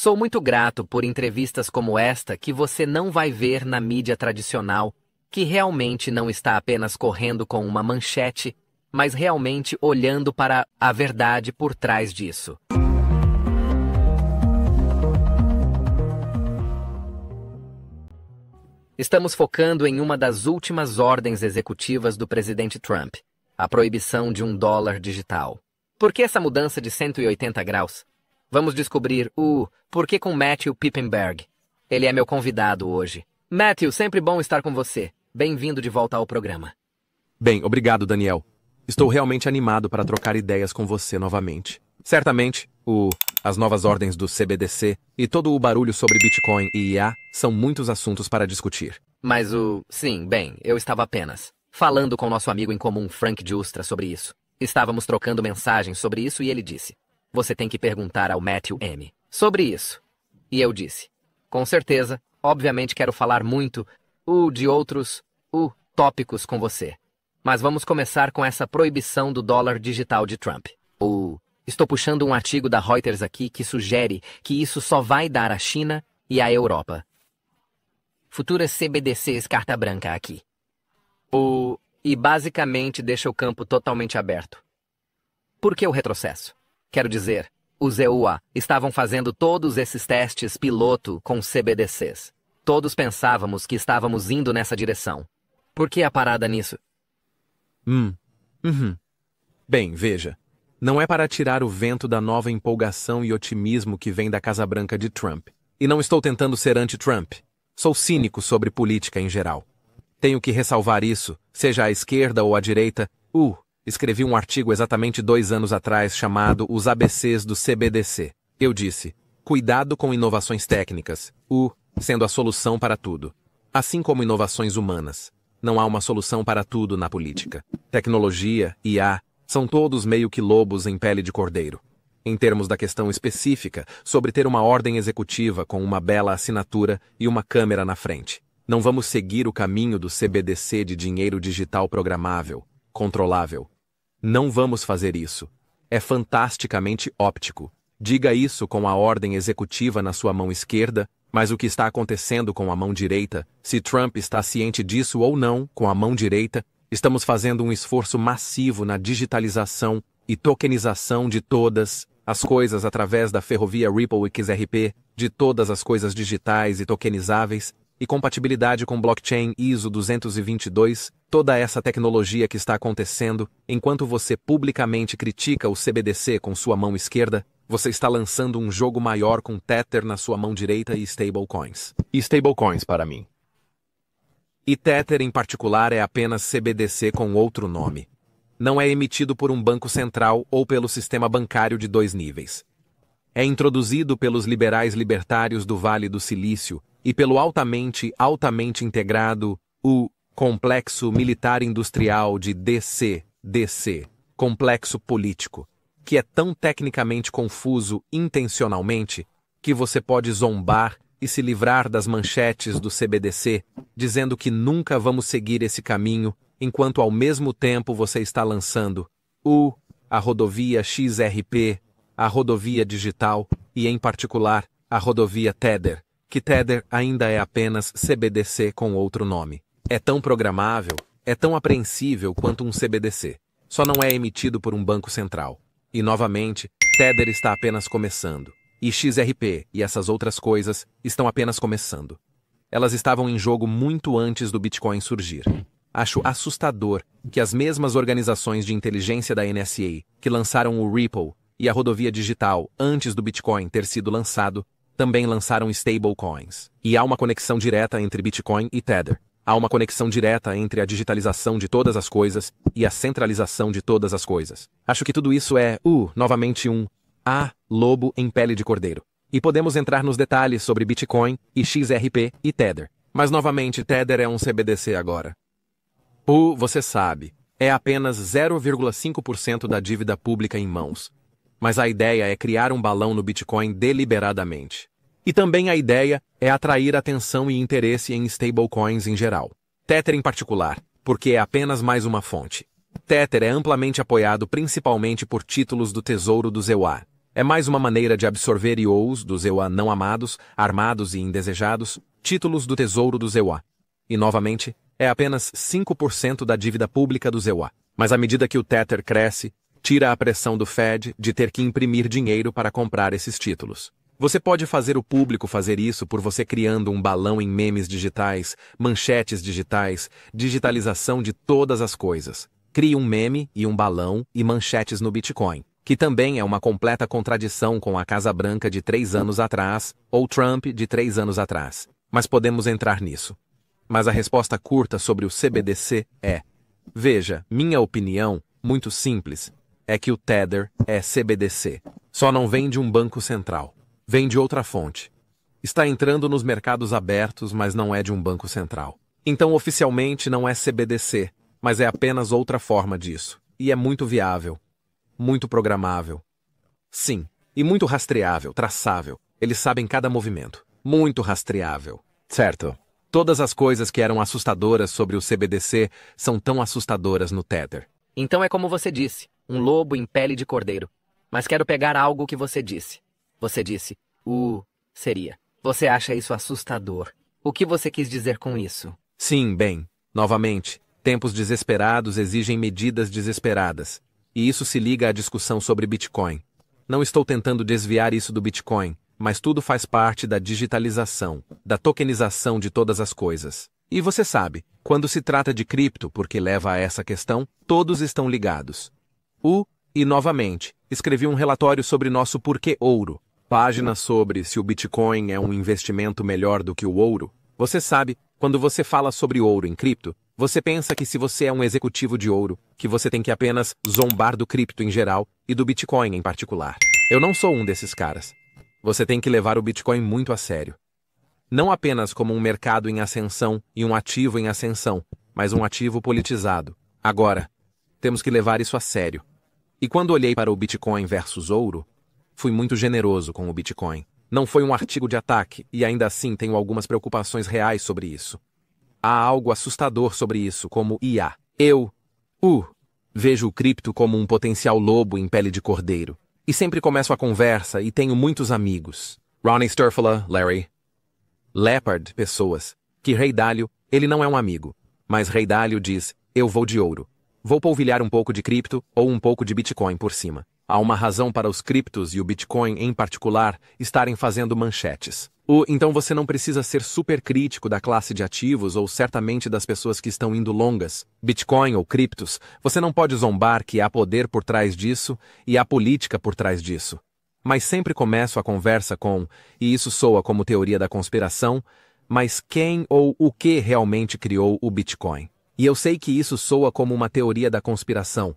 Sou muito grato por entrevistas como esta que você não vai ver na mídia tradicional, que realmente não está apenas correndo com uma manchete, mas realmente olhando para a verdade por trás disso. Estamos focando em uma das últimas ordens executivas do presidente Trump, a proibição de $1 digital. Por que essa mudança de 180 graus? Vamos descobrir por que com Matthew Pippenberg. Ele é meu convidado hoje. Matthew, sempre bom estar com você. Bem-vindo de volta ao programa. Bem, obrigado, Daniel. Estou realmente animado para trocar ideias com você novamente. Certamente, as novas ordens do CBDC e todo o barulho sobre Bitcoin e IA são muitos assuntos para discutir. Mas sim, bem, eu estava apenas falando com nosso amigo em comum, Frank Giustra, sobre isso. Estávamos trocando mensagens sobre isso e ele disse: você tem que perguntar ao Matthew M. sobre isso. E eu disse: com certeza, obviamente quero falar muito de outros tópicos com você. Mas vamos começar com essa proibição do dólar digital de Trump. Estou puxando um artigo da Reuters aqui que sugere que isso só vai dar à China e à Europa. Futuras CBDCs carta branca aqui. E basicamente deixa o campo totalmente aberto. Por que o retrocesso? Quero dizer, os EUA estavam fazendo todos esses testes piloto com CBDCs. Todos pensávamos que estávamos indo nessa direção. Por que a parada nisso? Bem, veja. Não é para tirar o vento da nova empolgação e otimismo que vem da Casa Branca de Trump. E não estou tentando ser anti-Trump. Sou cínico sobre política em geral. Tenho que ressalvar isso, seja à esquerda ou à direita. Escrevi um artigo exatamente 2 anos atrás chamado Os ABCs do CBDC. Eu disse: cuidado com inovações técnicas, sendo a solução para tudo. Assim como inovações humanas. Não há uma solução para tudo na política. Tecnologia, IA, são todos meio que lobos em pele de cordeiro. Em termos da questão específica sobre ter uma ordem executiva com uma bela assinatura e uma câmera na frente. Não vamos seguir o caminho do CBDC de dinheiro digital programável, controlável. Não vamos fazer isso. É fantasticamente óptico. Diga isso com a ordem executiva na sua mão esquerda, mas o que está acontecendo com a mão direita, se Trump está ciente disso ou não, com a mão direita, estamos fazendo um esforço massivo na digitalização e tokenização de todas as coisas através da ferrovia Ripple XRP, de todas as coisas digitais e tokenizáveis, e compatibilidade com blockchain ISO 222, toda essa tecnologia que está acontecendo, enquanto você publicamente critica o CBDC com sua mão esquerda, você está lançando um jogo maior com Tether na sua mão direita e stablecoins. E stablecoins para mim. E Tether em particular é apenas CBDC com outro nome. Não é emitido por um banco central ou pelo sistema bancário de 2 níveis. É introduzido pelos liberais libertários do Vale do Silício e pelo altamente integrado Complexo Militar Industrial de DC, Complexo Político, que é tão tecnicamente confuso intencionalmente que você pode zombar e se livrar das manchetes do CBDC, dizendo que nunca vamos seguir esse caminho, enquanto ao mesmo tempo você está lançando a rodovia XRP, a rodovia digital e, em particular, a rodovia Tether, que Tether ainda é apenas CBDC com outro nome. É tão programável, é tão apreensível quanto um CBDC. Só não é emitido por um banco central. E, novamente, Tether está apenas começando. E XRP e essas outras coisas estão apenas começando. Elas estavam em jogo muito antes do Bitcoin surgir. Acho assustador que as mesmas organizações de inteligência da NSA que lançaram o Ripple e a rodovia digital antes do Bitcoin ter sido lançado, também lançaram stablecoins. E há uma conexão direta entre Bitcoin e Tether. Há uma conexão direta entre a digitalização de todas as coisas e a centralização de todas as coisas. Acho que tudo isso é, novamente lobo em pele de cordeiro. E podemos entrar nos detalhes sobre Bitcoin e XRP e Tether. Mas novamente, Tether é um CBDC agora. Você sabe, é apenas 0,5% da dívida pública em mãos. Mas a ideia é criar um balão no Bitcoin deliberadamente. E também a ideia é atrair atenção e interesse em stablecoins em geral. Tether em particular, porque é apenas mais uma fonte. Tether é amplamente apoiado principalmente por títulos do Tesouro do EUA. É mais uma maneira de absorver IOUs dos EUA não amados, armados e indesejados, títulos do tesouro dos EUA. E, novamente, é apenas 5% da dívida pública dos EUA. Mas à medida que o Tether cresce, tira a pressão do Fed de ter que imprimir dinheiro para comprar esses títulos. Você pode fazer o público fazer isso por você criando um balão em memes digitais, manchetes digitais, digitalização de todas as coisas. Crie um meme e um balão e manchetes no Bitcoin, que também é uma completa contradição com a Casa Branca de 3 anos atrás ou Trump de 3 anos atrás. Mas podemos entrar nisso. Mas a resposta curta sobre o CBDC é: veja, minha opinião, muito simples, é que o Tether é CBDC. Só não vem de um banco central. Vem de outra fonte. Está entrando nos mercados abertos, mas não é de um banco central. Então, oficialmente, não é CBDC, mas é apenas outra forma disso. E é muito viável. Muito programável. Sim. E muito rastreável, traçável. Eles sabem cada movimento. Muito rastreável. Certo. Todas as coisas que eram assustadoras sobre o CBDC são tão assustadoras no Tether. Então é como você disse, um lobo em pele de cordeiro. Mas quero pegar algo que você disse. Você disse, seria. Você acha isso assustador. O que você quis dizer com isso? Sim, bem, novamente, tempos desesperados exigem medidas desesperadas. E isso se liga à discussão sobre Bitcoin. Não estou tentando desviar isso do Bitcoin, mas tudo faz parte da digitalização, da tokenização de todas as coisas. E você sabe, quando se trata de cripto, porque leva a essa questão, todos estão ligados. E novamente, escrevi um relatório sobre nosso porquê ouro. Página sobre se o Bitcoin é um investimento melhor do que o ouro. Você sabe, quando você fala sobre ouro em cripto, você pensa que se você é um executivo de ouro, que você tem que apenas zombar do cripto em geral e do Bitcoin em particular. Eu não sou um desses caras. Você tem que levar o Bitcoin muito a sério. Não apenas como um mercado em ascensão e um ativo em ascensão, mas um ativo politizado. Agora, temos que levar isso a sério. E quando olhei para o Bitcoin versus ouro, fui muito generoso com o Bitcoin. Não foi um artigo de ataque, e ainda assim tenho algumas preocupações reais sobre isso. Há algo assustador sobre isso, como IA. Vejo o cripto como um potencial lobo em pele de cordeiro. E sempre começo a conversa e tenho muitos amigos. Ronnie Sturfula, Larry. Leopard, pessoas. Que Rei Dalio, ele não é um amigo. Mas Rei Dalio diz, eu vou de ouro. Vou polvilhar um pouco de cripto ou um pouco de Bitcoin por cima. Há uma razão para os criptos e o Bitcoin em particular estarem fazendo manchetes. Então você não precisa ser super crítico da classe de ativos ou certamente das pessoas que estão indo longas. Bitcoin ou criptos, você não pode zombar que há poder por trás disso e há política por trás disso. Mas sempre começo a conversa com, e isso soa como teoria da conspiração, mas quem ou o que realmente criou o Bitcoin? E eu sei que isso soa como uma teoria da conspiração.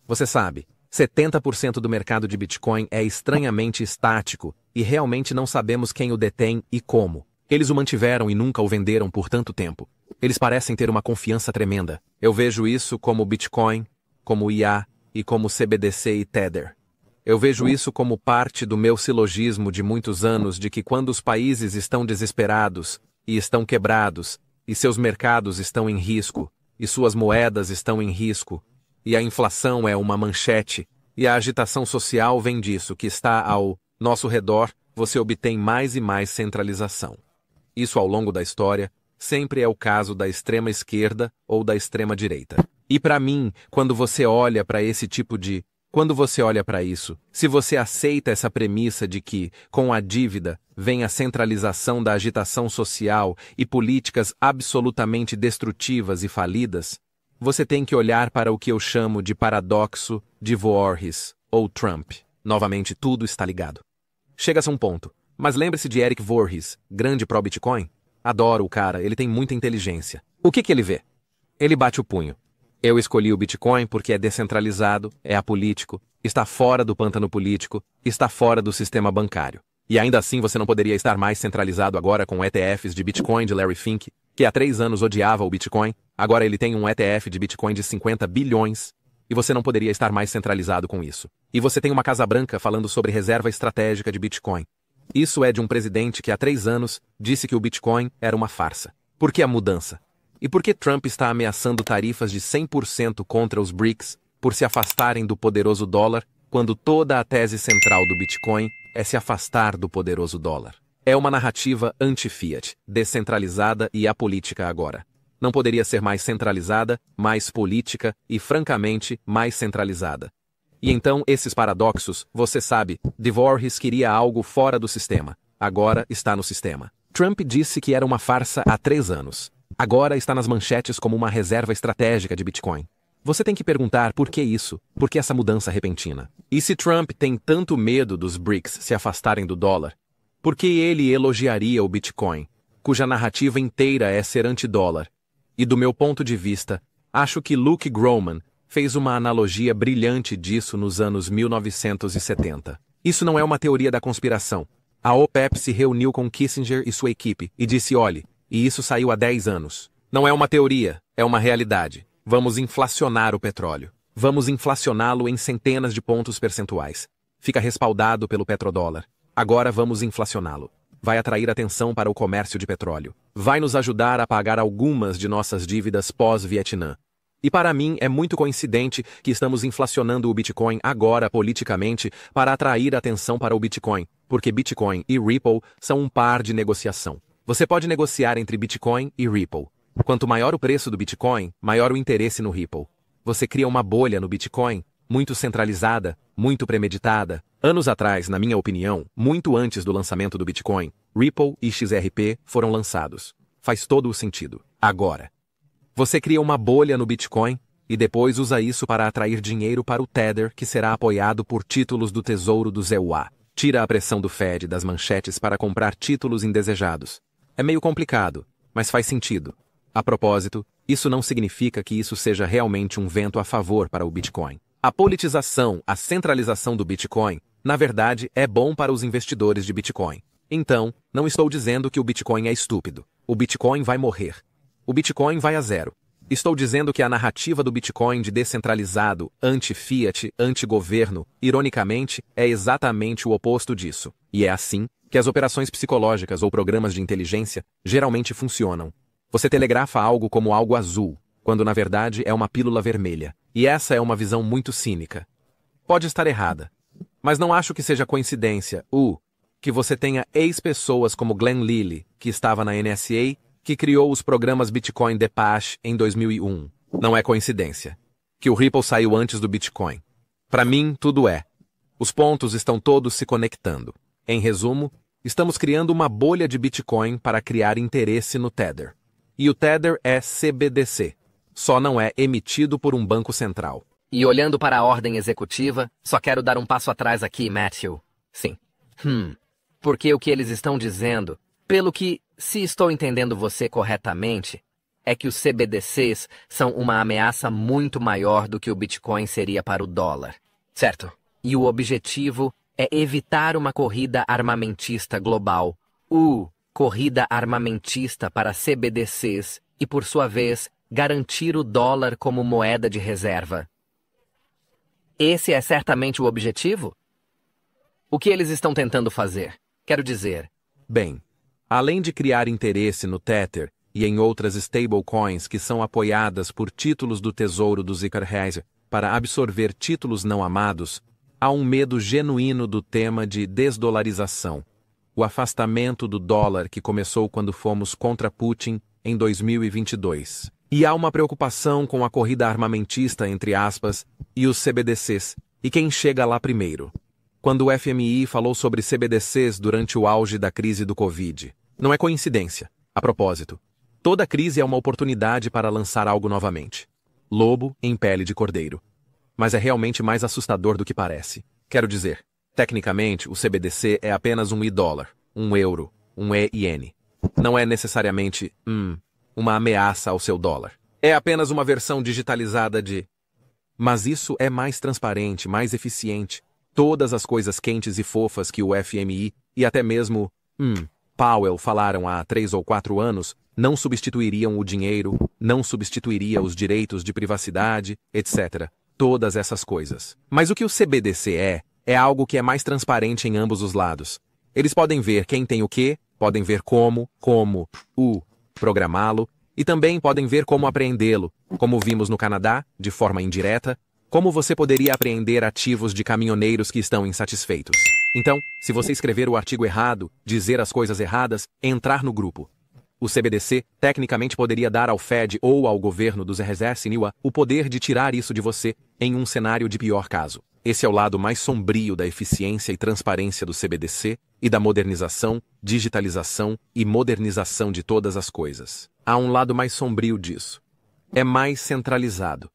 Você sabe, 70% do mercado de Bitcoin é estranhamente estático e realmente não sabemos quem o detém e como. Eles o mantiveram e nunca o venderam por tanto tempo. Eles parecem ter uma confiança tremenda. Eu vejo isso como Bitcoin, como IA e como CBDC e Tether. Eu vejo isso como parte do meu silogismo de muitos anos de que quando os países estão desesperados e estão quebrados, e seus mercados estão em risco, e suas moedas estão em risco, e a inflação é uma manchete, e a agitação social vem disso, que está ao nosso redor, você obtém mais e mais centralização. Isso ao longo da história sempre é o caso da extrema esquerda ou da extrema direita. E para mim, quando você olha para isso, se você aceita essa premissa de que, com a dívida, vem a centralização da agitação social e políticas absolutamente destrutivas e falidas, você tem que olhar para o que eu chamo de paradoxo de Voorhees, ou Trump. Novamente, tudo está ligado. Chega-se a um ponto. Mas lembre-se de Eric Voorhees, grande pró-Bitcoin? Adoro o cara, ele tem muita inteligência. O que ele vê? Ele bate o punho. Eu escolhi o Bitcoin porque é descentralizado, é apolítico, está fora do pântano político, está fora do sistema bancário. E ainda assim você não poderia estar mais centralizado agora com ETFs de Bitcoin de Larry Fink, que há 3 anos odiava o Bitcoin, agora ele tem um ETF de Bitcoin de 50 bilhões, e você não poderia estar mais centralizado com isso. E você tem uma Casa Branca falando sobre reserva estratégica de Bitcoin. Isso é de um presidente que há 3 anos disse que o Bitcoin era uma farsa. Por que a mudança? E por que Trump está ameaçando tarifas de 100% contra os BRICS por se afastarem do poderoso dólar quando toda a tese central do Bitcoin é se afastar do poderoso dólar. É uma narrativa anti-fiat, descentralizada e apolítica agora. Não poderia ser mais centralizada, mais política e, francamente, mais centralizada. E então, esses paradoxos, você sabe, Dvorkis queria algo fora do sistema. Agora está no sistema. Trump disse que era uma farsa há 3 anos. Agora está nas manchetes como uma reserva estratégica de Bitcoin. Você tem que perguntar por que isso, por que essa mudança repentina. E se Trump tem tanto medo dos BRICS se afastarem do dólar, por que ele elogiaria o Bitcoin, cuja narrativa inteira é ser anti-dólar? E do meu ponto de vista, acho que Luke Groman fez uma analogia brilhante disso nos anos 1970. Isso não é uma teoria da conspiração. A OPEP se reuniu com Kissinger e sua equipe e disse: olhe, e isso saiu há 10 anos. Não é uma teoria, é uma realidade. Vamos inflacionar o petróleo. Vamos inflacioná-lo em centenas de pontos percentuais. Fica respaldado pelo petrodólar. Agora vamos inflacioná-lo. Vai atrair atenção para o comércio de petróleo. Vai nos ajudar a pagar algumas de nossas dívidas pós-Vietnã. E para mim é muito coincidente que estamos inflacionando o Bitcoin agora politicamente para atrair atenção para o Bitcoin, porque Bitcoin e Ripple são um par de negociação. Você pode negociar entre Bitcoin e Ripple. Quanto maior o preço do Bitcoin, maior o interesse no Ripple. Você cria uma bolha no Bitcoin, muito centralizada, muito premeditada. Anos atrás, na minha opinião, muito antes do lançamento do Bitcoin, Ripple e XRP foram lançados. Faz todo o sentido. Agora, você cria uma bolha no Bitcoin e depois usa isso para atrair dinheiro para o Tether, que será apoiado por títulos do Tesouro do ZEUA. Tira a pressão do Fed das manchetes para comprar títulos indesejados. É meio complicado, mas faz sentido. A propósito, isso não significa que isso seja realmente um vento a favor para o Bitcoin. A politização, a centralização do Bitcoin, na verdade, é bom para os investidores de Bitcoin. Então, não estou dizendo que o Bitcoin é estúpido. O Bitcoin vai morrer. O Bitcoin vai a zero. Estou dizendo que a narrativa do Bitcoin de descentralizado, anti-fiat, anti-governo, ironicamente, é exatamente o oposto disso. E é assim que as operações psicológicas ou programas de inteligência geralmente funcionam. Você telegrafa algo como algo azul, quando na verdade é uma pílula vermelha. E essa é uma visão muito cínica. Pode estar errada, mas não acho que seja coincidência que você tenha ex-pessoas como Glenn Lilly, que estava na NSA, que criou os programas Bitcoin Depache em 2001. Não é coincidência que o Ripple saiu antes do Bitcoin. Para mim, tudo é. Os pontos estão todos se conectando. Em resumo, estamos criando uma bolha de Bitcoin para criar interesse no Tether. E o Tether é CBDC. Só não é emitido por um banco central. E olhando para a ordem executiva, só quero dar um passo atrás aqui, Matthew. Sim. Porque o que eles estão dizendo, pelo que, se estou entendendo você corretamente, é que os CBDCs são uma ameaça muito maior do que o Bitcoin seria para o dólar. Certo? E o objetivo é evitar uma corrida armamentista global. Corrida armamentista para CBDCs e, por sua vez, garantir o dólar como moeda de reserva. Esse é certamente o objetivo? O que eles estão tentando fazer? Quero dizer... Bem, além de criar interesse no Tether e em outras stablecoins que são apoiadas por títulos do Tesouro do Zuckerberg para absorver títulos não amados, há um medo genuíno do tema de desdolarização. O afastamento do dólar que começou quando fomos contra Putin em 2022. E há uma preocupação com a corrida armamentista, entre aspas, e os CBDCs, e quem chega lá primeiro. Quando o FMI falou sobre CBDCs durante o auge da crise do Covid. Não é coincidência. A propósito, toda crise é uma oportunidade para lançar algo novamente. Lobo em pele de cordeiro. Mas é realmente mais assustador do que parece. Quero dizer, tecnicamente, o CBDC é apenas um e-dólar, um euro, um e-iene. Não é necessariamente, uma ameaça ao seu dólar. É apenas uma versão digitalizada de... Mas isso é mais transparente, mais eficiente. Todas as coisas quentes e fofas que o FMI e até mesmo, Powell falaram há 3 ou 4 anos, não substituiriam o dinheiro, não substituiria os direitos de privacidade, etc. Todas essas coisas. Mas o que o CBDC é algo que é mais transparente em ambos os lados. Eles podem ver quem tem o quê, podem ver como programá-lo, e também podem ver como apreendê-lo, como vimos no Canadá, de forma indireta, Como você poderia apreender ativos de caminhoneiros que estão insatisfeitos? Então, se você escrever o artigo errado, dizer as coisas erradas, entrar no grupo. O CBDC, tecnicamente, poderia dar ao Fed ou ao governo dos RZSNUA o poder de tirar isso de você em um cenário de pior caso. Esse é o lado mais sombrio da eficiência e transparência do CBDC e da modernização, digitalização e modernização de todas as coisas. Há um lado mais sombrio disso. É mais centralizado.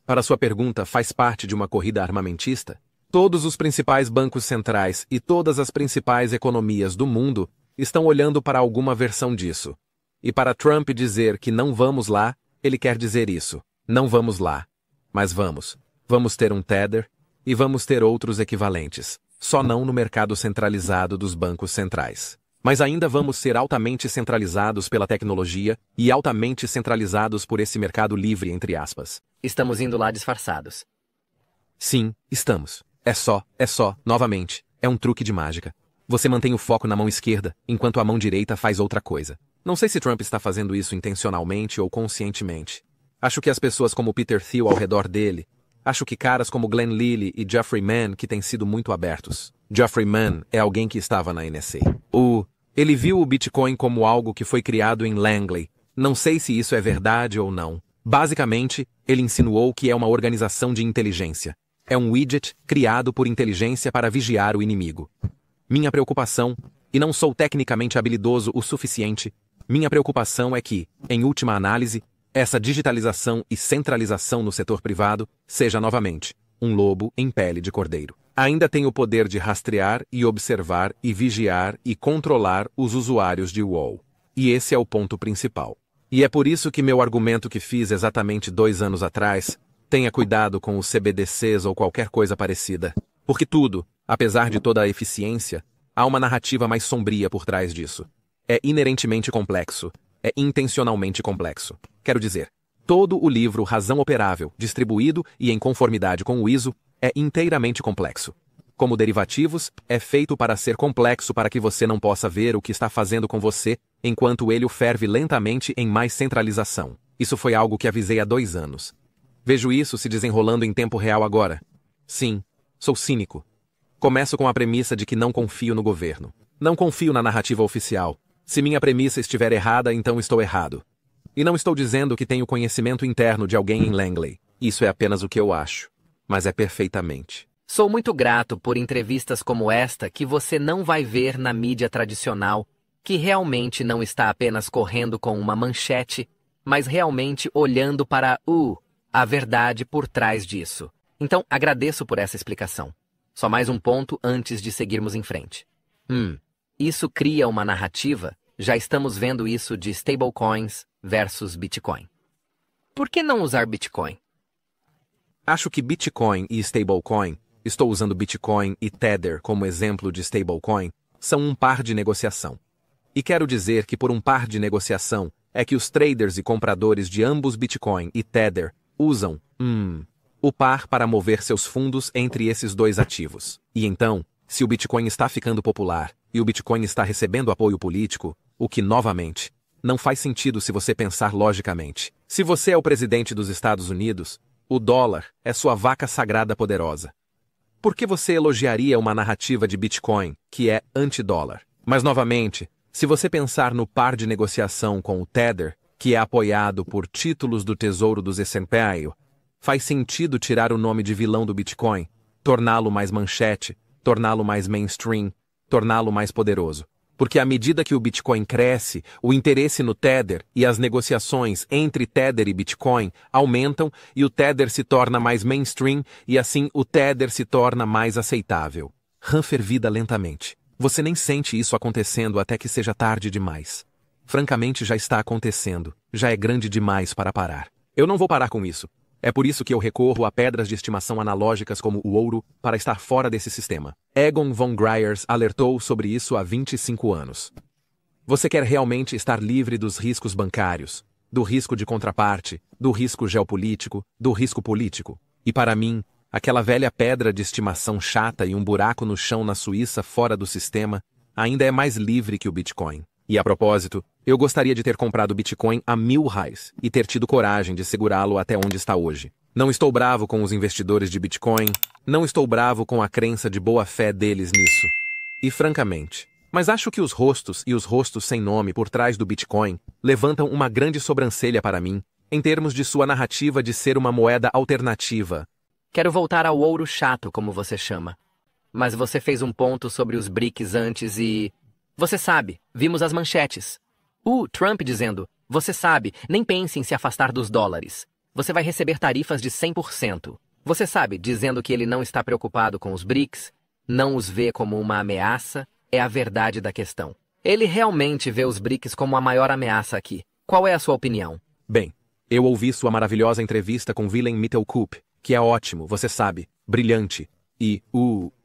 Para sua pergunta, faz parte de uma corrida armamentista? Todos os principais bancos centrais e todas as principais economias do mundo estão olhando para alguma versão disso. E para Trump dizer que não vamos lá, ele quer dizer isso. Não vamos lá. Mas vamos. Vamos ter um Tether e vamos ter outros equivalentes. Só não no mercado centralizado dos bancos centrais. Mas ainda vamos ser altamente centralizados pela tecnologia e altamente centralizados por esse mercado livre, entre aspas. Estamos indo lá disfarçados. Sim, estamos. Novamente, é um truque de mágica. Você mantém o foco na mão esquerda, enquanto a mão direita faz outra coisa. Não sei se Trump está fazendo isso intencionalmente ou conscientemente. Acho que as pessoas como Peter Thiel ao redor dele, acho que caras como Glenn Lilly e Jeffrey Mann que têm sido muito abertos. Jeffrey Mann é alguém que estava na NSA. Ele viu o Bitcoin como algo que foi criado em Langley. Não sei se isso é verdade ou não. Basicamente, ele insinuou que é uma organização de inteligência. É um widget criado por inteligência para vigiar o inimigo. Minha preocupação, e não sou tecnicamente habilidoso o suficiente, minha preocupação é que, em última análise, essa digitalização e centralização no setor privado seja novamente um lobo em pele de cordeiro. Ainda tem o poder de rastrear e observar e vigiar e controlar os usuários de Wall. E esse é o ponto principal. E é por isso que meu argumento que fiz exatamente 2 anos atrás, tenha cuidado com os CBDCs ou qualquer coisa parecida. Porque tudo, apesar de toda a eficiência, há uma narrativa mais sombria por trás disso. É inerentemente complexo. É intencionalmente complexo. Quero dizer, todo o livro Razão Operável, distribuído e em conformidade com o ISO, é inteiramente complexo. Como derivativos, é feito para ser complexo para que você não possa ver o que está fazendo com você, enquanto ele o ferve lentamente em mais centralização. Isso foi algo que avisei há 2 anos. Vejo isso se desenrolando em tempo real agora. Sim, sou cínico. Começo com a premissa de que não confio no governo. Não confio na narrativa oficial. Se minha premissa estiver errada, então estou errado. E não estou dizendo que tenho conhecimento interno de alguém em Langley. Isso é apenas o que eu acho. Mas é perfeitamente. Sou muito grato por entrevistas como esta que você não vai ver na mídia tradicional, que realmente não está apenas correndo com uma manchete, mas realmente olhando para a verdade por trás disso. Então, agradeço por essa explicação. Só mais um ponto antes de seguirmos em frente. Isso cria uma narrativa. Já estamos vendo isso de stablecoins versus Bitcoin. Por que não usar Bitcoin? Acho que Bitcoin e stablecoin, estou usando Bitcoin e Tether como exemplo de stablecoin, são um par de negociação. E quero dizer que por um par de negociação é que os traders e compradores de ambos Bitcoin e Tether usam o par para mover seus fundos entre esses 2 ativos. E então, se o Bitcoin está ficando popular e o Bitcoin está recebendo apoio político, o que, novamente, não faz sentido se você pensar logicamente. Se você é o presidente dos Estados Unidos, o dólar é sua vaca sagrada poderosa. Por que você elogiaria uma narrativa de Bitcoin, que é anti-dólar? Mas, novamente, se você pensar no par de negociação com o Tether, que é apoiado por títulos do Tesouro dos S&P, faz sentido tirar o nome de vilão do Bitcoin, torná-lo mais manchete, torná-lo mais mainstream, torná-lo mais poderoso. Porque à medida que o Bitcoin cresce, o interesse no Tether e as negociações entre Tether e Bitcoin aumentam e o Tether se torna mais mainstream e assim o Tether se torna mais aceitável. Rã fervida lentamente. Você nem sente isso acontecendo até que seja tarde demais. Francamente, já está acontecendo. Já é grande demais para parar. Eu não vou parar com isso. É por isso que eu recorro a pedras de estimação analógicas como o ouro para estar fora desse sistema. Egon von Greyerz alertou sobre isso há 25 anos. Você quer realmente estar livre dos riscos bancários, do risco de contraparte, do risco geopolítico, do risco político. E para mim, aquela velha pedra de estimação chata e um buraco no chão na Suíça fora do sistema ainda é mais livre que o Bitcoin. E a propósito, eu gostaria de ter comprado Bitcoin a R$1.000 e ter tido coragem de segurá-lo até onde está hoje. Não estou bravo com os investidores de Bitcoin, não estou bravo com a crença de boa-fé deles nisso. E francamente, mas acho que os rostos e os rostos sem nome por trás do Bitcoin levantam uma grande sobrancelha para mim, em termos de sua narrativa de ser uma moeda alternativa. Quero voltar ao ouro chato, como você chama. Mas você fez um ponto sobre os BRICS antes e... Você sabe, vimos as manchetes. Trump dizendo, você sabe, nem pense em se afastar dos dólares. Você vai receber tarifas de 100%. Você sabe, dizendo que ele não está preocupado com os BRICS, não os vê como uma ameaça, é a verdade da questão. Ele realmente vê os BRICS como a maior ameaça aqui. Qual é a sua opinião? Bem, eu ouvi sua maravilhosa entrevista com Willem Mittelkoop, que é ótimo, você sabe, brilhante. E,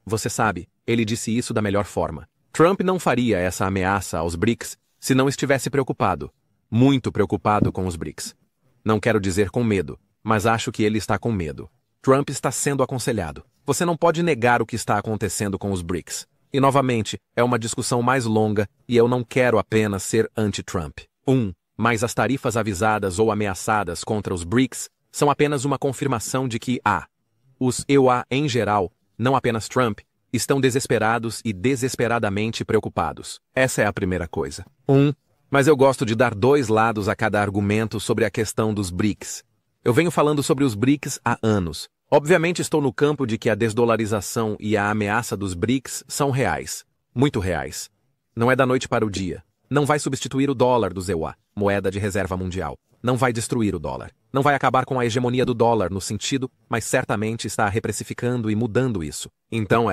você sabe, ele disse isso da melhor forma. Trump não faria essa ameaça aos BRICS se não estivesse preocupado. Muito preocupado com os BRICS. Não quero dizer com medo, mas acho que ele está com medo. Trump está sendo aconselhado. Você não pode negar o que está acontecendo com os BRICS. E novamente, é uma discussão mais longa e eu não quero apenas ser anti-Trump. Mas as tarifas avisadas ou ameaçadas contra os BRICS são apenas uma confirmação de que os EUA em geral, não apenas Trump, estão desesperados e desesperadamente preocupados. Essa é a primeira coisa. Mas eu gosto de dar dois lados a cada argumento sobre a questão dos BRICS. Eu venho falando sobre os BRICS há anos. Obviamente estou no campo de que a desdolarização e a ameaça dos BRICS são reais. Muito reais. Não é da noite para o dia. Não vai substituir o dólar do EUA, moeda de reserva mundial. Não vai destruir o dólar. Não vai acabar com a hegemonia do dólar no sentido, mas certamente está reprecificando e mudando isso. Então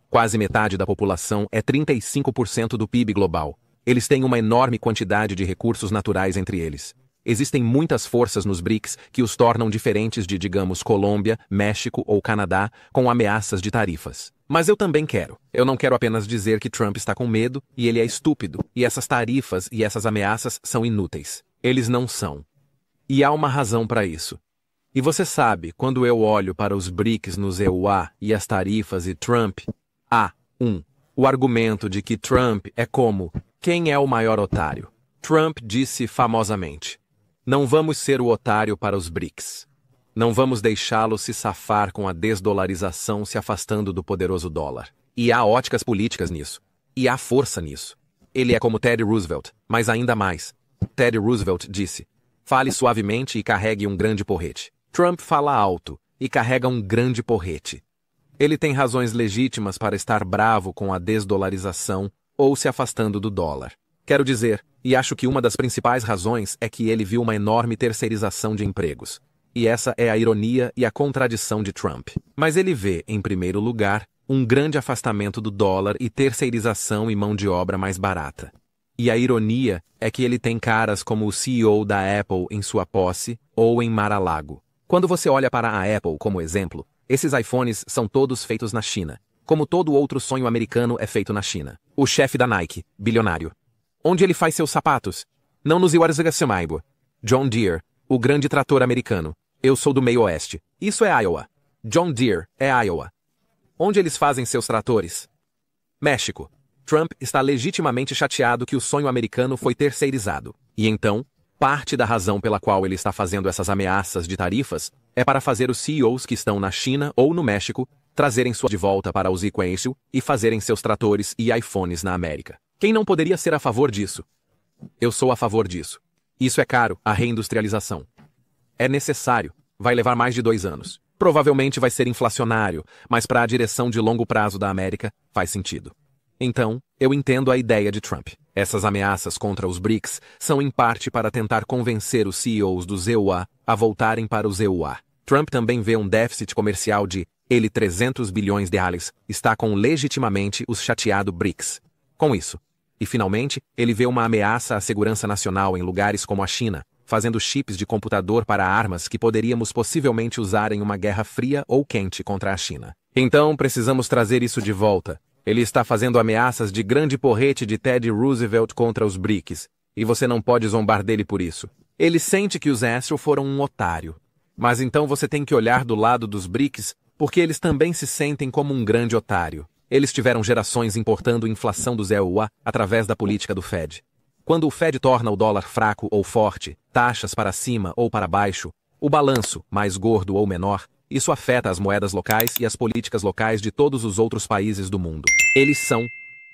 quase metade da população é 35% do PIB global. Eles têm uma enorme quantidade de recursos naturais entre eles. Existem muitas forças nos BRICS que os tornam diferentes de, digamos, Colômbia, México ou Canadá, com ameaças de tarifas. Mas eu também quero. Eu não quero apenas dizer que Trump está com medo e ele é estúpido, e essas tarifas e essas ameaças são inúteis. Eles não são. E há uma razão para isso. E você sabe, quando eu olho para os BRICS nos EUA e as tarifas e Trump, o argumento de que Trump é como quem é o maior otário. Trump disse famosamente: não vamos ser o otário para os BRICS. Não vamos deixá-lo se safar com a desdolarização se afastando do poderoso dólar. E há óticas políticas nisso. E há força nisso. Ele é como Teddy Roosevelt, mas ainda mais. Teddy Roosevelt disse: fale suavemente e carregue um grande porrete. Trump fala alto e carrega um grande porrete. Ele tem razões legítimas para estar bravo com a desdolarização ou se afastando do dólar. Quero dizer, e acho que uma das principais razões é que ele viu uma enorme terceirização de empregos. E essa é a ironia e a contradição de Trump. Mas ele vê, em primeiro lugar, um grande afastamento do dólar e terceirização e mão de obra mais barata. E a ironia é que ele tem caras como o CEO da Apple em sua posse ou em Mar-a-Lago. Quando você olha para a Apple como exemplo, esses iPhones são todos feitos na China. Como todo outro sonho americano é feito na China. O chefe da Nike, bilionário. Onde ele faz seus sapatos? Não nos Iwarzagasamaibo. John Deere, o grande trator americano. Eu sou do meio oeste. Isso é Iowa. John Deere é Iowa. Onde eles fazem seus tratores? México. Trump está legitimamente chateado que o sonho americano foi terceirizado. E então, parte da razão pela qual ele está fazendo essas ameaças de tarifas é para fazer os CEOs que estão na China ou no México trazerem sua de volta para os Equation e fazerem seus tratores e iPhones na América. Quem não poderia ser a favor disso? Eu sou a favor disso. Isso é caro, a reindustrialização. É necessário. Vai levar mais de 2 anos. Provavelmente vai ser inflacionário, mas para a direção de longo prazo da América, faz sentido. Então, eu entendo a ideia de Trump. Essas ameaças contra os BRICS são em parte para tentar convencer os CEOs dos EUA a voltarem para os EUA. Trump também vê um déficit comercial de 300 bilhões de reais, está com legitimamente os chateado BRICS. Com isso. E finalmente, ele vê uma ameaça à segurança nacional em lugares como a China, fazendo chips de computador para armas que poderíamos possivelmente usar em uma guerra fria ou quente contra a China. Então, precisamos trazer isso de volta. Ele está fazendo ameaças de grande porrete de Teddy Roosevelt contra os BRICS, e você não pode zombar dele por isso. Ele sente que os Astro foram um otário. Mas então você tem que olhar do lado dos BRICS, porque eles também se sentem como um grande otário. Eles tiveram gerações importando inflação dos EUA através da política do Fed. Quando o Fed torna o dólar fraco ou forte, taxas para cima ou para baixo, O balanço, mais gordo ou menor, isso afeta as moedas locais e as políticas locais de todos os outros países do mundo. Eles são,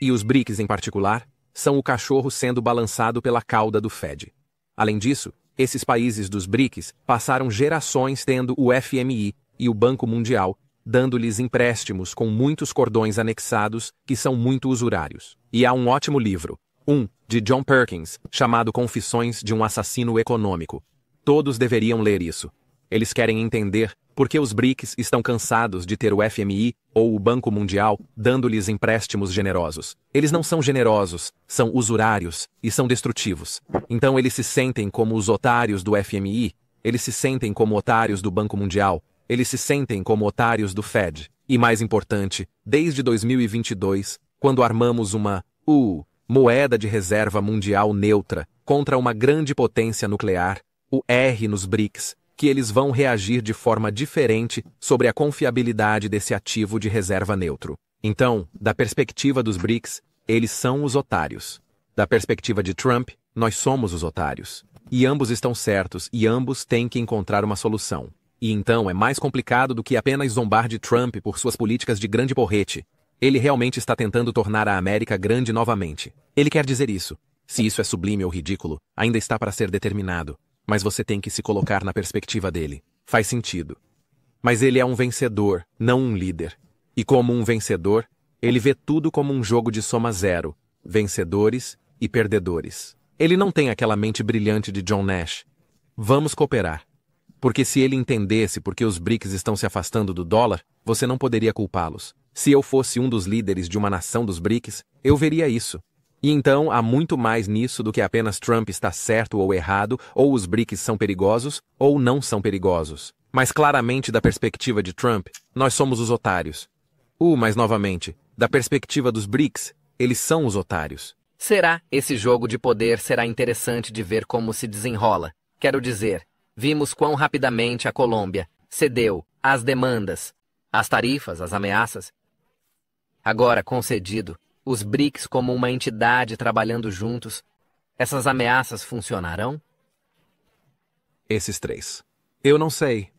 e os BRICS em particular, são o cachorro sendo balançado pela cauda do Fed. Além disso, esses países dos BRICS passaram gerações tendo o FMI e o Banco Mundial, dando-lhes empréstimos com muitos cordões anexados que são muito usurários. E há um ótimo livro, de John Perkins, chamado Confissões de um Assassino Econômico. Todos deveriam ler isso. Eles querem entender por que os BRICS estão cansados de ter o FMI ou o Banco Mundial dando-lhes empréstimos generosos. Eles não são generosos, são usurários e são destrutivos. Então eles se sentem como os otários do FMI, eles se sentem como otários do Banco Mundial, eles se sentem como otários do Fed. E mais importante, desde 2022, quando armamos uma moeda de reserva mundial neutra contra uma grande potência nuclear, o R nos BRICS, que eles vão reagir de forma diferente sobre a confiabilidade desse ativo de reserva neutro. Então, da perspectiva dos BRICS, eles são os otários. Da perspectiva de Trump, nós somos os otários. E ambos estão certos e ambos têm que encontrar uma solução. E então é mais complicado do que apenas zombar de Trump por suas políticas de grande porrete. Ele realmente está tentando tornar a América grande novamente. Ele quer dizer isso. Se isso é sublime ou ridículo, ainda está para ser determinado. Mas você tem que se colocar na perspectiva dele. Faz sentido. Mas ele é um vencedor, não um líder. E como um vencedor, ele vê tudo como um jogo de soma zero, vencedores e perdedores. Ele não tem aquela mente brilhante de John Nash. Vamos cooperar. Porque se ele entendesse por que os BRICS estão se afastando do dólar, você não poderia culpá-los. Se eu fosse um dos líderes de uma nação dos BRICS, eu veria isso. E então há muito mais nisso do que apenas Trump está certo ou errado, ou os BRICS são perigosos, ou não são perigosos. Mas claramente da perspectiva de Trump, nós somos os otários. Mas novamente, da perspectiva dos BRICS, eles são os otários. Esse jogo de poder será interessante de ver como se desenrola. Quero dizer, vimos quão rapidamente a Colômbia cedeu às demandas, às tarifas, às ameaças. Agora concedido, os BRICS como uma entidade trabalhando juntos, essas ameaças funcionarão? Esses três. Eu não sei.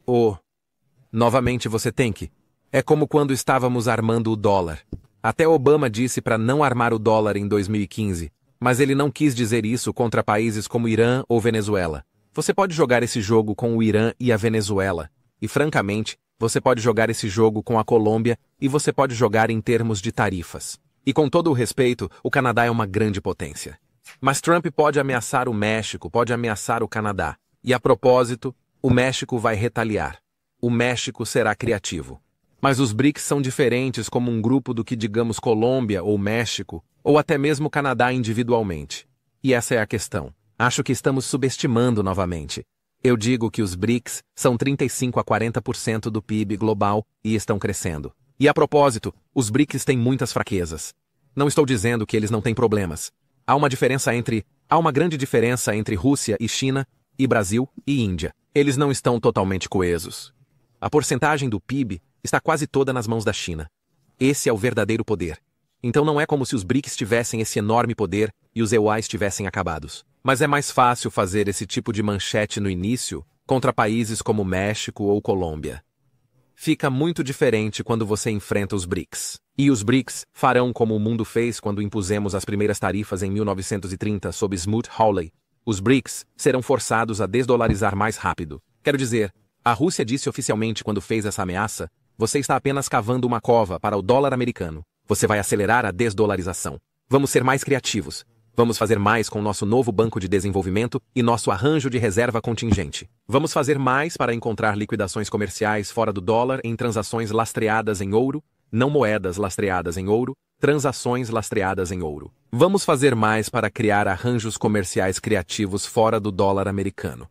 Novamente você tem que. É como quando estávamos armando o dólar. Até Obama disse para não armar o dólar em 2015, mas ele não quis dizer isso contra países como Irã ou Venezuela. Você pode jogar esse jogo com o Irã e a Venezuela. E francamente, você pode jogar esse jogo com a Colômbia e você pode jogar em termos de tarifas. E com todo o respeito, o Canadá é uma grande potência. Mas Trump pode ameaçar o México, pode ameaçar o Canadá. E a propósito, o México vai retaliar. O México será criativo. Mas os BRICS são diferentes como um grupo do que, digamos, Colômbia ou México, ou até mesmo Canadá individualmente. E essa é a questão. Acho que estamos subestimando novamente. Eu digo que os BRICS são 35 a 40% do PIB global e estão crescendo. E a propósito, os BRICS têm muitas fraquezas. Não estou dizendo que eles não têm problemas. Há uma grande diferença entre Rússia e China, e Brasil e Índia. Eles não estão totalmente coesos. A porcentagem do PIB está quase toda nas mãos da China. Esse é o verdadeiro poder. Então não é como se os BRICS tivessem esse enorme poder e os EUAs tivessem acabados. Mas é mais fácil fazer esse tipo de manchete no início contra países como México ou Colômbia. Fica muito diferente quando você enfrenta os BRICS. E os BRICS farão como o mundo fez quando impusemos as primeiras tarifas em 1930 sob Smoot-Hawley. Os BRICS serão forçados a desdolarizar mais rápido. Quero dizer, a Rússia disse oficialmente quando fez essa ameaça, você está apenas cavando uma cova para o dólar americano. Você vai acelerar a desdolarização. Vamos ser mais criativos. Vamos fazer mais com nosso novo Banco de Desenvolvimento e nosso arranjo de reserva contingente. Vamos fazer mais para encontrar liquidações comerciais fora do dólar em transações lastreadas em ouro, não moedas lastreadas em ouro, transações lastreadas em ouro. Vamos fazer mais para criar arranjos comerciais criativos fora do dólar americano.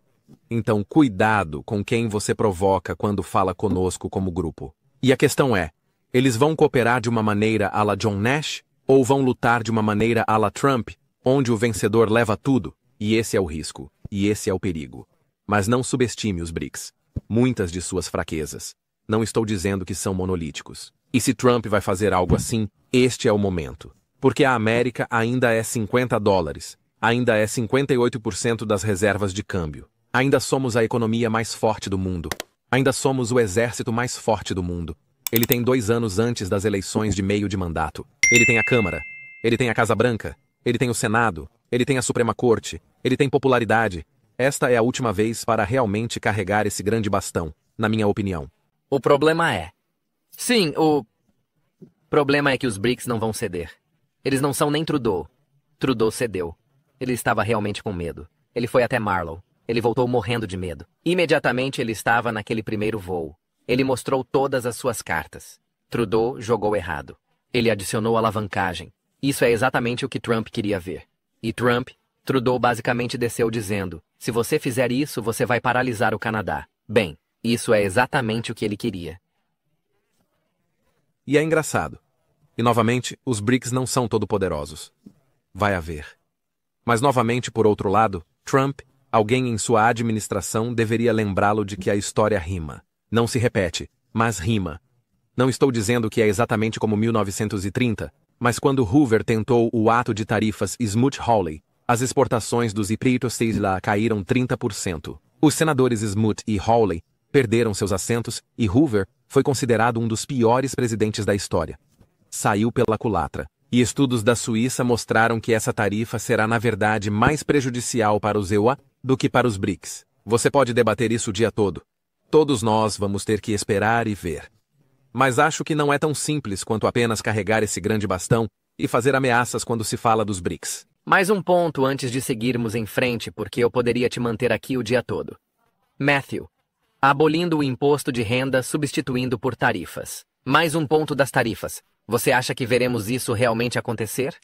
Então, cuidado com quem você provoca quando fala conosco como grupo. E a questão é, eles vão cooperar de uma maneira à la John Nash ou vão lutar de uma maneira à la Trump, onde o vencedor leva tudo? E esse é o risco, e esse é o perigo. Mas não subestime os BRICS. Muitas de suas fraquezas. Não estou dizendo que são monolíticos. E se Trump vai fazer algo assim, este é o momento. Porque a América ainda é $50, ainda é 58% das reservas de câmbio. Ainda somos a economia mais forte do mundo. Ainda somos o exército mais forte do mundo. Ele tem 2 anos antes das eleições de meio de mandato. Ele tem a Câmara. Ele tem a Casa Branca. Ele tem o Senado. Ele tem a Suprema Corte. Ele tem popularidade. Esta é a última vez para realmente carregar esse grande bastão, na minha opinião. O problema é... Sim, o problema é que os BRICS não vão ceder. Eles não são nem Trudeau. Trudeau cedeu. Ele estava realmente com medo. Ele foi até Marlow. Ele voltou morrendo de medo. Imediatamente ele estava naquele primeiro voo. Ele mostrou todas as suas cartas. Trudeau jogou errado. Ele adicionou alavancagem. Isso é exatamente o que Trump queria ver. E Trudeau basicamente desceu dizendo, se você fizer isso, você vai paralisar o Canadá. Bem, isso é exatamente o que ele queria. E é engraçado. E novamente, os BRICS não são todo-poderosos. Vai haver. Mas novamente, por outro lado, Trump, alguém em sua administração deveria lembrá-lo de que a história rima. Não se repete, mas rima. Não estou dizendo que é exatamente como 1930, mas quando Hoover tentou o ato de tarifas Smoot-Hawley, as exportações dos United States lá caíram 30%. Os senadores Smoot e Hawley perderam seus assentos e Hoover foi considerado um dos piores presidentes da história. Saiu pela culatra. E estudos da Suíça mostraram que essa tarifa será na verdade mais prejudicial para os EUA do que para os BRICS. Você pode debater isso o dia todo. Todos nós vamos ter que esperar e ver. Mas acho que não é tão simples quanto apenas carregar esse grande bastão e fazer ameaças quando se fala dos BRICS. Mais um ponto antes de seguirmos em frente, porque eu poderia te manter aqui o dia todo. Matthew, abolindo o imposto de renda substituindo por tarifas. Mais um ponto das tarifas. Você acha que veremos isso realmente acontecer?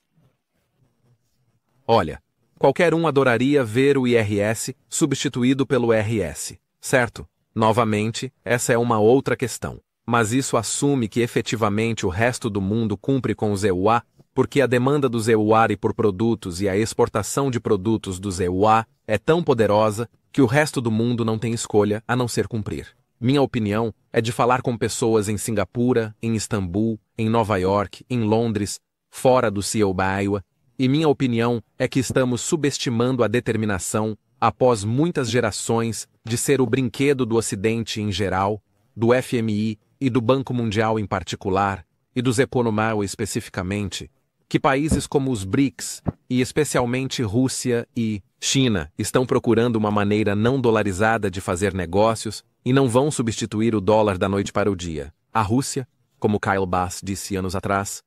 Olha, qualquer um adoraria ver o IRS substituído pelo RS, certo? Novamente, essa é uma outra questão. Mas isso assume que efetivamente o resto do mundo cumpre com os EUA, porque a demanda dos EUA por produtos e a exportação de produtos dos EUA é tão poderosa que o resto do mundo não tem escolha a não ser cumprir. Minha opinião é de falar com pessoas em Singapura, em Istambul, em Nova York, em Londres, fora do Iowa, e minha opinião é que estamos subestimando a determinação, após muitas gerações, de ser o brinquedo do Ocidente em geral, do FMI e do Banco Mundial em particular, e dos Economau especificamente, que países como os BRICS, e especialmente Rússia e China, estão procurando uma maneira não dolarizada de fazer negócios e não vão substituir o dólar da noite para o dia. A Rússia, como Kyle Bass disse anos atrás,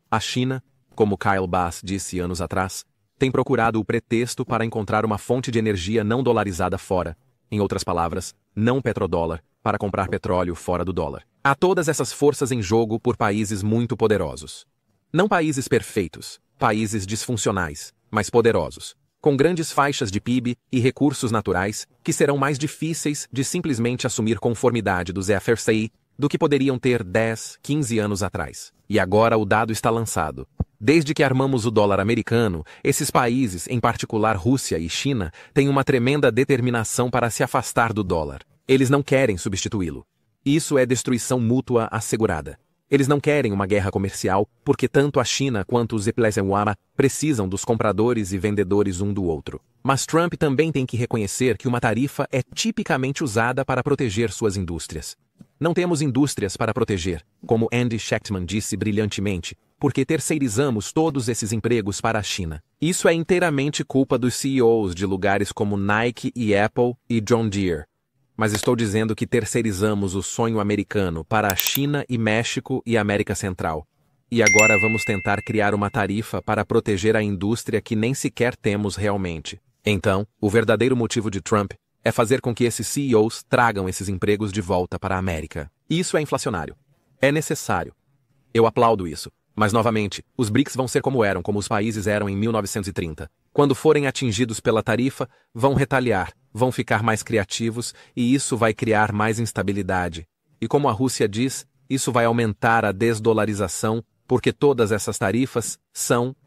a China, como Kyle Bass disse anos atrás, tem procurado o pretexto para encontrar uma fonte de energia não dolarizada fora, em outras palavras, não petrodólar, para comprar petróleo fora do dólar. Há todas essas forças em jogo por países muito poderosos. Não países perfeitos, países disfuncionais, mas poderosos, com grandes faixas de PIB e recursos naturais que serão mais difíceis de simplesmente assumir conformidade dos FRCI do que poderiam ter 10, 15 anos atrás. E agora o dado está lançado. Desde que armamos o dólar americano, esses países, em particular Rússia e China, têm uma tremenda determinação para se afastar do dólar. Eles não querem substituí-lo. Isso é destruição mútua assegurada. Eles não querem uma guerra comercial, porque tanto a China quanto os Eplezewama precisam dos compradores e vendedores um do outro. Mas Trump também tem que reconhecer que uma tarifa é tipicamente usada para proteger suas indústrias. Não temos indústrias para proteger, como Andy Schectman disse brilhantemente, porque terceirizamos todos esses empregos para a China. Isso é inteiramente culpa dos CEOs de lugares como Nike e Apple e John Deere. Mas estou dizendo que terceirizamos o sonho americano para a China e México e América Central. E agora vamos tentar criar uma tarifa para proteger a indústria que nem sequer temos realmente. Então, o verdadeiro motivo de Trump é fazer com que esses CEOs tragam esses empregos de volta para a América. Isso é inflacionário. É necessário. Eu aplaudo isso. Mas, novamente, os BRICS vão ser como os países eram em 1930. Quando forem atingidos pela tarifa, vão retaliar, vão ficar mais criativos e isso vai criar mais instabilidade. E como a Rússia diz, isso vai aumentar a desdolarização, porque todas essas tarifas